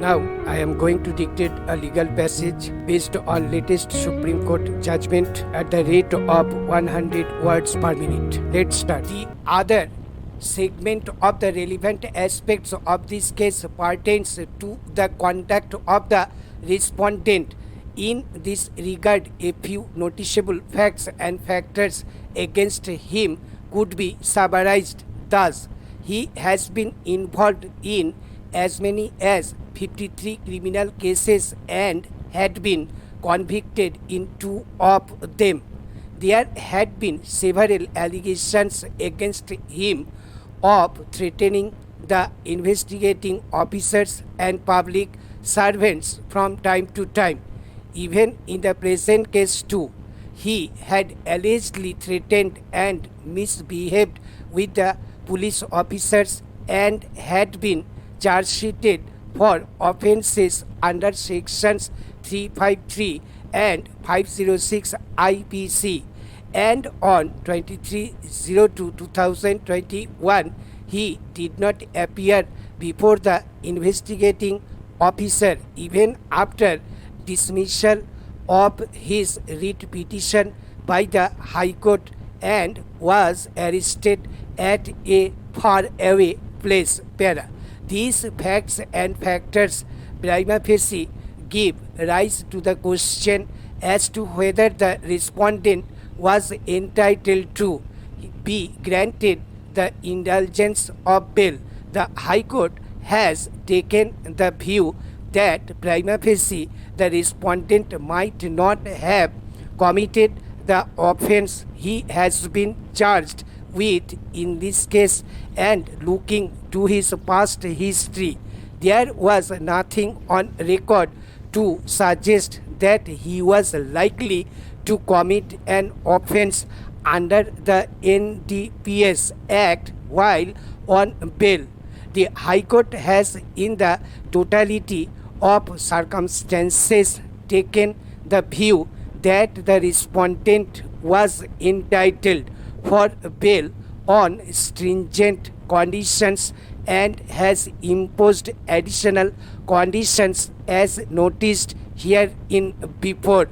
Now, I am going to dictate a legal passage based on latest Supreme Court judgment at the rate of 100 words per minute. Let's start. The other segment of the relevant aspects of this case pertains to the conduct of the respondent. In this regard, a few noticeable facts and factors against him could be summarized thus. He has been involved in as many as 53 criminal cases and had been convicted in 2 of them. There had been several allegations against him of threatening the investigating officers and public servants from time to time. Even in the present case too, he had allegedly threatened and misbehaved with the police officers and had been charge sheeted for offences under sections 353 and 506 IPC, and on 23/02/2021 he did not appear before the investigating officer even after dismissal of his writ petition by the High Court and was arrested at a faraway place. These facts and factors prima facie give rise to the question as to whether the respondent was entitled to be granted the indulgence of bail. The High Court has taken the view that prima facie the respondent might not have committed the offence he has been charged with in this case, and looking to his past history, there was nothing on record to suggest that he was likely to commit an offence under the NDPS Act while on bail. The High Court has, in the totality of circumstances, taken the view that the respondent was entitled for bail on stringent conditions and has imposed additional conditions as noticed herein before.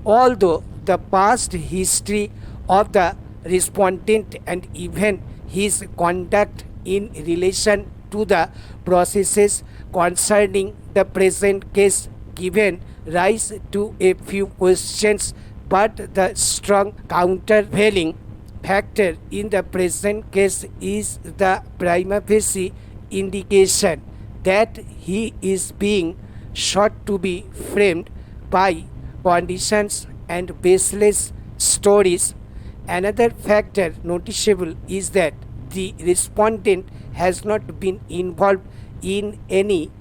Although the past history of the respondent and even his conduct in relation to the processes concerning the present case given rise to a few questions, but the strong countervailing factor in the present case is the prima facie indication that he is being sought to be framed by conditions and baseless stories. Another factor noticeable is that the respondent has not been involved in any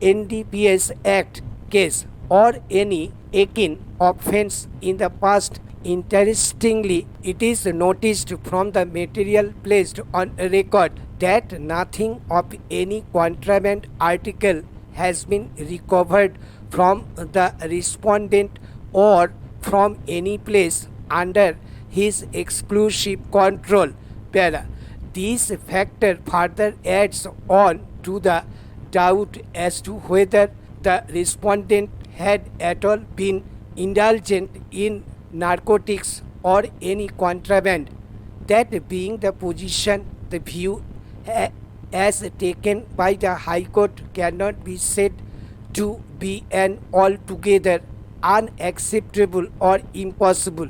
NDPS Act case or any akin offence in the past. Interestingly, it is noticed from the material placed on record that nothing of any contraband article has been recovered from the respondent or from any place under his exclusive control. This factor further adds on to the doubt as to whether the respondent had at all been indulgent in narcotics or any contraband. That being the position, the view as taken by the High Court cannot be said to be an altogether unacceptable or impossible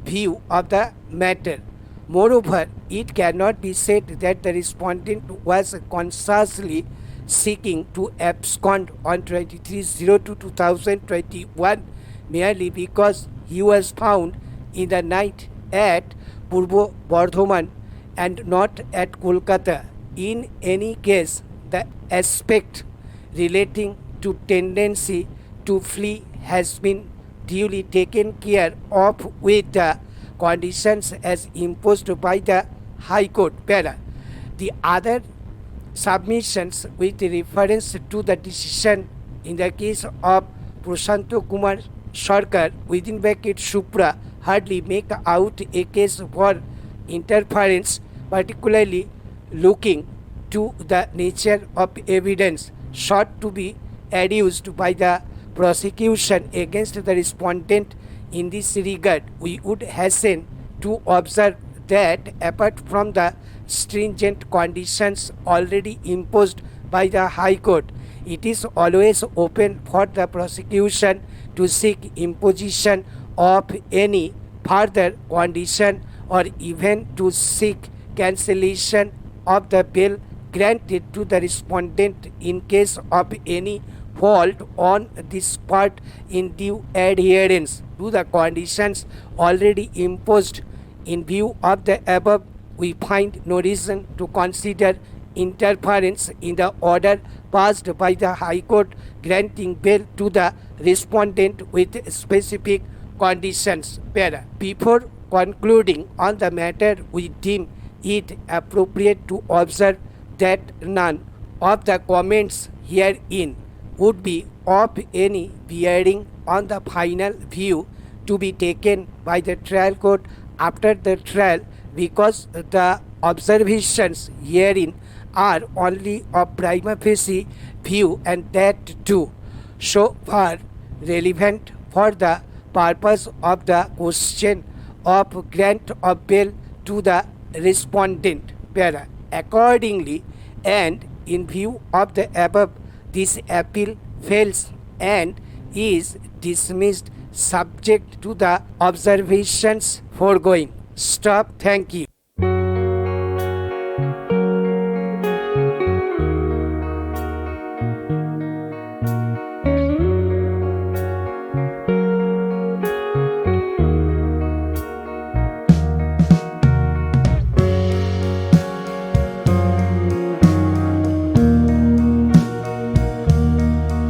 view of the matter. Moreover, it cannot be said that the respondent was consciously seeking to abscond on 23/02/2021 merely because he was found in the night at Purbo Bardhaman and not at Kolkata. In any case, the aspect relating to tendency to flee has been duly taken care of with the conditions as imposed by the High Court. The other submissions with reference to the decision in the case of Prashanto Kumar Sarkar within bracket Supra hardly make out a case for interference, particularly looking to the nature of evidence sought to be adduced by the prosecution against the respondent. In this regard, we would hasten to observe that apart from the stringent conditions already imposed by the High Court, it is always open for the prosecution to seek imposition of any further condition or even to seek cancellation of the bail granted to the respondent in case of any fault on this part in due adherence to the conditions already imposed. In view of the above, we find no reason to consider interference in the order passed by the High Court granting bail to the respondent with specific conditions. Before concluding on the matter, we deem it appropriate to observe that none of the comments herein would be of any bearing on the final view to be taken by the trial court after the trial, because the observations herein are only of prima facie view, and that too so far relevant for the purpose of the question of grant of bail to the respondent. Accordingly, and in view of the above, this appeal fails and is dismissed subject to the observations foregoing. Stop. Thank you.